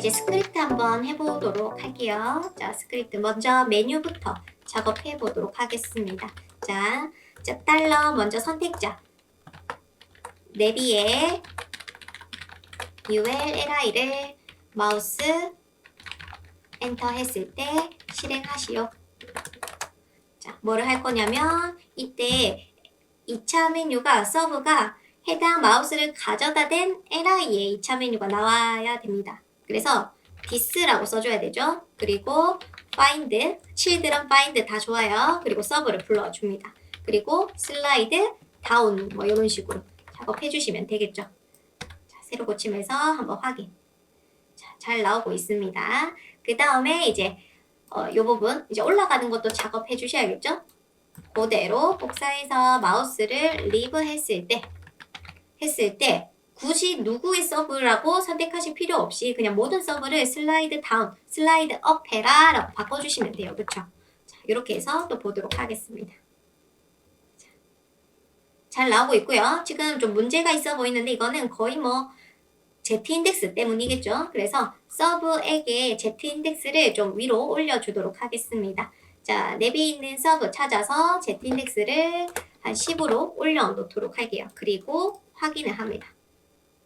이제 스크립트 한번 해보도록 할게요. 자, 스크립트 먼저 메뉴부터 작업해 보도록 하겠습니다. 자, 달러 먼저 선택자 내비에 ULLI를 마우스 엔터 했을 때 실행하시오. 자, 뭐를 할 거냐면 이때 2차 메뉴가 서브가 해당 마우스를 가져다 댄 LI의 2차 메뉴가 나와야 됩니다. 그래서 this라고 써줘야 되죠. 그리고 find, children find 다 좋아요. 그리고 서브를 불러줍니다. 그리고 슬라이드 다운 뭐 이런 식으로 작업해 주시면 되겠죠. 자, 새로 고치면서 한번 확인. 자, 잘 나오고 있습니다. 그 다음에 이제 이 부분 이제 올라가는 것도 작업해 주셔야겠죠. 그대로 복사해서 마우스를 리브 했을 때 굳이 누구의 서브라고 선택하실 필요 없이 그냥 모든 서브를 슬라이드 다운, 슬라이드 업 해라 라고 바꿔주시면 돼요. 그쵸? 자, 이렇게 해서 또 보도록 하겠습니다. 자, 잘 나오고 있고요. 지금 좀 문제가 있어 보이는데 이거는 거의 뭐 Z인덱스 때문이겠죠. 그래서 서브에게 Z인덱스를 좀 위로 올려주도록 하겠습니다. 자, 내비 있는 서브 찾아서 Z인덱스를 한 10으로 올려놓도록 할게요. 그리고 확인을 합니다.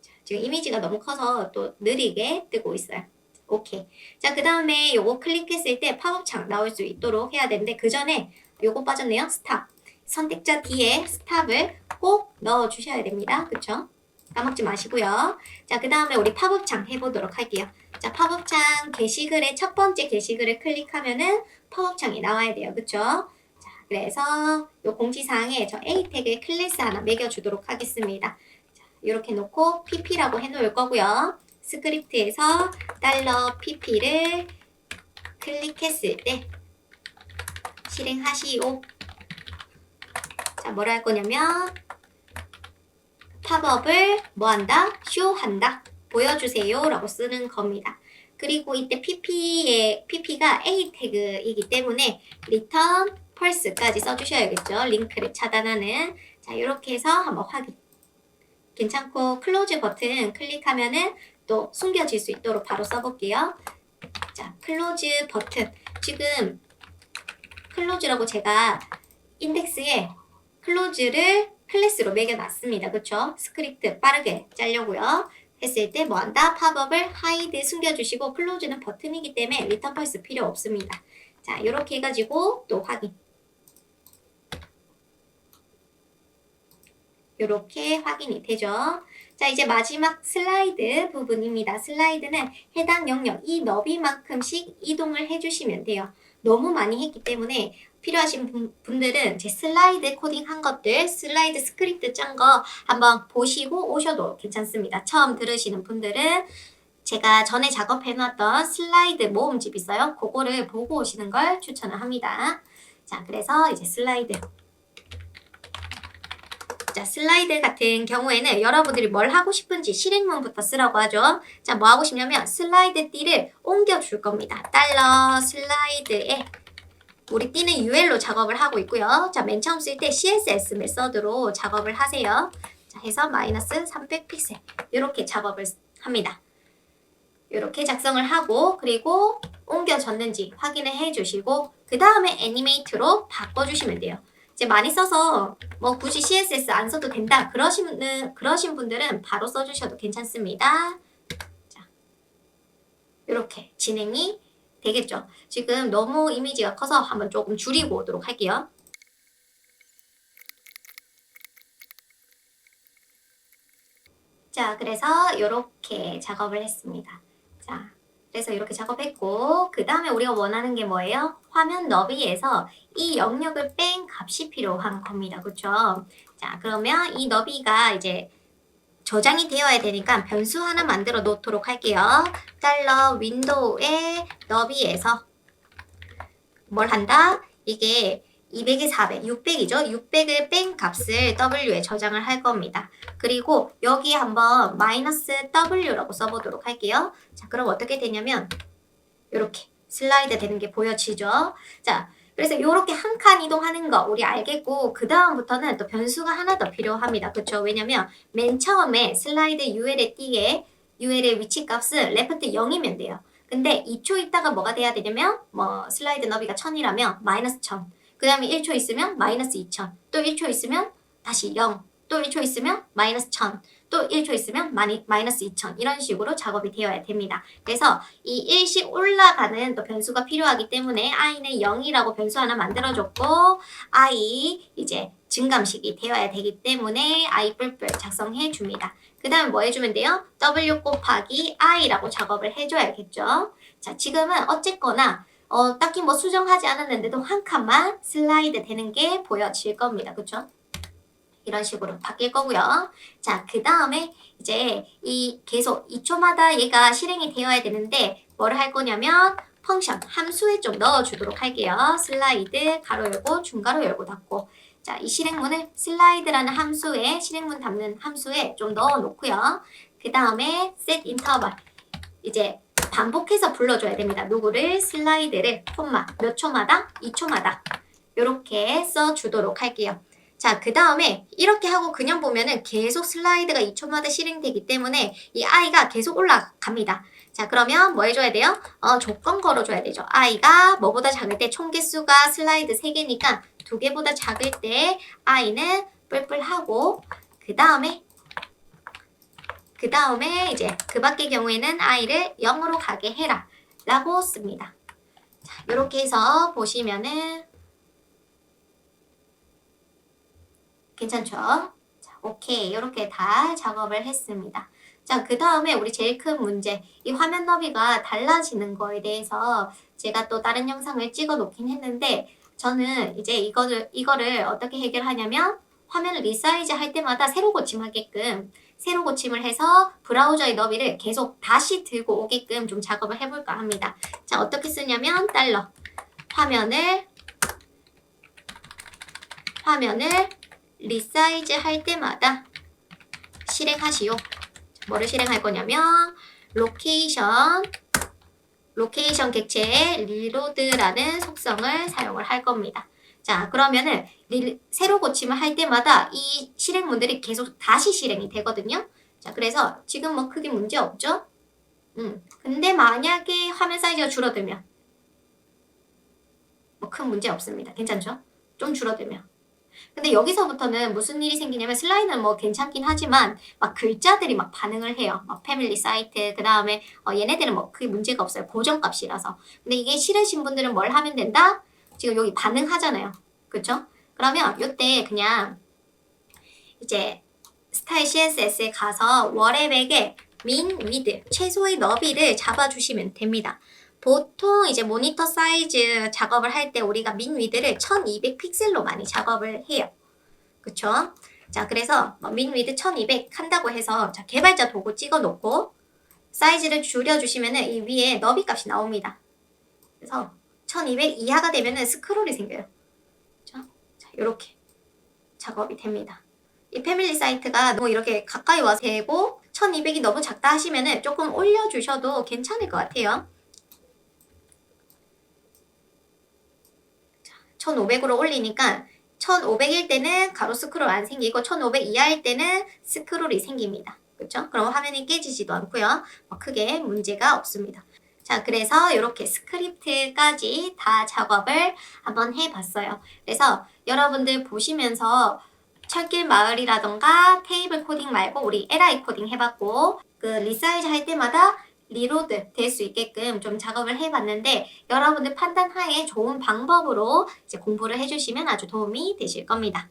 자, 지금 이미지가 너무 커서 또 느리게 뜨고 있어요. 오케이. 자, 그 다음에 요거 클릭했을 때 팝업창 나올 수 있도록 해야 되는데 그 전에 요거 빠졌네요. 스탑. 선택자 뒤에 스탑을 꼭 넣어주셔야 됩니다. 그쵸? 까먹지 마시고요. 자, 그 다음에 우리 팝업창 해보도록 할게요. 자, 팝업창 게시글의 첫 번째 게시글을 클릭하면은 팝업창이 나와야 돼요. 그쵸? 자, 그래서 요 공지사항에 저 A 태그에 클래스 하나 매겨주도록 하겠습니다. 자, 이렇게 놓고 pp라고 해놓을 거고요. 스크립트에서 $pp를 클릭했을 때 실행하시오. 자, 뭐라 할 거냐면 팝업을 뭐한다? 쇼한다. 보여주세요 라고 쓰는 겁니다. 그리고 이때 pp가 A 태그이기 때문에 return pulse까지 써주셔야겠죠. 링크를 차단하는. 자, 이렇게 해서 한번 확인. 괜찮고 클로즈 버튼 클릭하면은 또 숨겨질 수 있도록 바로 써볼게요. 자, 클로즈 버튼. 지금 클로즈라고 제가 인덱스에 클로즈를 클래스로 매겨놨습니다. 그쵸? 스크립트 빠르게 짜려고요. 했을 때 뭐한다? 팝업을 하이드 숨겨주시고 클로즈는 버튼이기 때문에 리턴 펄스 필요 없습니다. 자, 이렇게 해가지고 또 확인. 이렇게 확인이 되죠. 자, 이제 마지막 슬라이드 부분입니다. 슬라이드는 해당 영역 이 너비만큼씩 이동을 해주시면 돼요. 너무 많이 했기 때문에 필요하신 분들은 제 슬라이드 코딩한 것들, 슬라이드 스크립트 짠 거 한번 보시고 오셔도 괜찮습니다. 처음 들으시는 분들은 제가 전에 작업해놨던 슬라이드 모음집 있어요. 그거를 보고 오시는 걸 추천을 합니다. 자, 그래서 이제 슬라이드. 자, 슬라이드 같은 경우에는 여러분들이 뭘 하고 싶은지 실행문부터 쓰라고 하죠. 자, 뭐 하고 싶냐면 슬라이드 띠를 옮겨줄 겁니다. 달러 슬라이드에 우리 띠는 UL로 작업을 하고 있고요. 자, 맨 처음 쓸 때 CSS 메서드로 작업을 하세요. 자, 해서 마이너스 300픽셀 이렇게 작업을 합니다. 이렇게 작성을 하고 그리고 옮겨졌는지 확인을 해주시고 그 다음에 애니메이트로 바꿔주시면 돼요. 이제 많이 써서 뭐 굳이 CSS 안 써도 된다 그러신 분들은 바로 써주셔도 괜찮습니다. 자, 이렇게 진행이 되겠죠. 지금 너무 이미지가 커서 한번 조금 줄이고 오도록 할게요. 자, 그래서 이렇게 작업을 했습니다. 자, 그래서 이렇게 작업했고 그 다음에 우리가 원하는 게 뭐예요? 화면 너비에서 이 영역을 뺀 값이 필요한 겁니다. 그쵸? 자, 그러면 이 너비가 이제 저장이 되어야 되니까 변수 하나 만들어 놓도록 할게요. 달러 윈도우의 너비에서 뭘 한다? 이게 200에 400, 600이죠? 600을 뺀 값을 W에 저장을 할 겁니다. 그리고 여기 한번 마이너스 W라고 써보도록 할게요. 자, 그럼 어떻게 되냐면 이렇게 슬라이드 되는 게 보여지죠? 자, 그래서 이렇게 한 칸 이동하는 거 우리 알겠고 그 다음부터는 또 변수가 하나 더 필요합니다. 그렇죠? 왜냐면 맨 처음에 슬라이드 UL의 띠에 UL의 위치 값은 레프트 0이면 돼요. 근데 2초 있다가 뭐가 돼야 되냐면 뭐 슬라이드 너비가 1000이라면 마이너스 1000. 그 다음에 1초 있으면 마이너스 2000. 또 1초 있으면 다시 0. 또 1초 있으면 마이너스 1000. 또 1초 있으면 마이너스 2000. 이런 식으로 작업이 되어야 됩니다. 그래서 이 일씩 올라가는 또 변수가 필요하기 때문에 i는 0이라고 변수 하나 만들어줬고 i 이제 증감식이 되어야 되기 때문에 i 뿔뿔 작성해 줍니다. 그 다음에 뭐 해주면 돼요? w 곱하기 i라고 작업을 해줘야겠죠. 자, 지금은 어쨌거나 딱히 뭐 수정하지 않았는데도 한 칸만 슬라이드 되는 게 보여질 겁니다. 그쵸? 이런 식으로 바뀔 거고요. 자, 그 다음에 이제 이 계속 2초마다 얘가 실행이 되어야 되는데 뭐를 할 거냐면 펑션, 함수에 좀 넣어주도록 할게요. 슬라이드, 가로 열고, 중가로 열고 닫고. 자, 이 실행문을 슬라이드라는 함수에, 실행문 담는 함수에 좀 넣어놓고요. 그 다음에 set interval, 이제 반복해서 불러줘야 됩니다. 누구를? 슬라이드를, 콤마, 몇 초마다? 2초마다. 이렇게 써주도록 할게요. 자, 그 다음에 이렇게 하고 그냥 보면은 계속 슬라이드가 2초마다 실행되기 때문에 이 i가 계속 올라갑니다. 자, 그러면 뭐 해줘야 돼요? 조건 걸어줘야 되죠. i가 뭐보다 작을 때 총 개수가 슬라이드 3개니까 2개보다 작을 때 i는 뿔뿔하고 그 다음에 이제 그 밖의 경우에는 i를 0으로 가게 해라 라고 씁니다. 자, 이렇게 해서 보시면은 괜찮죠? 자, 오케이. 이렇게 다 작업을 했습니다. 자, 그 다음에 우리 제일 큰 문제. 이 화면 너비가 달라지는 거에 대해서 제가 또 다른 영상을 찍어 놓긴 했는데 저는 이제 이거를 어떻게 해결하냐면 화면을 리사이즈 할 때마다 새로 고침하게끔 새로 고침을 해서 브라우저의 너비를 계속 다시 들고 오게끔 좀 작업을 해볼까 합니다. 자, 어떻게 쓰냐면 달러 화면을 리사이즈 할 때마다 실행하시오. 뭐를 실행할 거냐면 로케이션 객체의 리로드라는 속성을 사용을 할 겁니다. 자, 그러면은 새로 고침을 할 때마다 이 실행문들이 계속 다시 실행이 되거든요. 자, 그래서 지금 뭐 크게 문제 없죠? 근데 만약에 화면 사이즈가 줄어들면 뭐 큰 문제 없습니다. 괜찮죠? 좀 줄어들면. 근데 여기서부터는 무슨 일이 생기냐면 슬라이드는 뭐 괜찮긴 하지만 막 글자들이 막 반응을 해요. 막 패밀리 사이트 그 다음에 얘네들은 뭐 크게 문제가 없어요. 고정값이라서. 근데 이게 싫으신 분들은 뭘 하면 된다? 지금 여기 반응하잖아요. 그쵸? 그러면 이때 그냥 이제 스타일 CSS에 가서 월앱에게 min, width, 최소의 너비를 잡아주시면 됩니다. 보통 이제 모니터 사이즈 작업을 할 때 우리가 min, width를 1200 픽셀로 많이 작업을 해요. 그쵸? 자, 그래서 min, width 1200 한다고 해서 자, 개발자 도구 찍어 놓고 사이즈를 줄여주시면은 이 위에 너비 값이 나옵니다. 그래서 1200 이하가 되면은 스크롤이 생겨요. 그쵸? 자, 요렇게 작업이 됩니다. 이 패밀리 사이트가 너무 이렇게 가까이 와서 되고 1200이 너무 작다 하시면은 조금 올려주셔도 괜찮을 것 같아요. 1500으로 올리니까 1500일 때는 가로 스크롤 안 생기고 1500 이하일 때는 스크롤이 생깁니다. 그렇죠? 그럼 화면이 깨지지도 않고요. 크게 문제가 없습니다. 자, 그래서 이렇게 스크립트까지 다 작업을 한번 해봤어요. 그래서 여러분들 보시면서 철길 마을이라던가 테이블 코딩 말고 우리 LI 코딩 해봤고 그 리사이즈 할 때마다 리로드 될 수 있게끔 좀 작업을 해봤는데 여러분들 판단하에 좋은 방법으로 이제 공부를 해주시면 아주 도움이 되실 겁니다.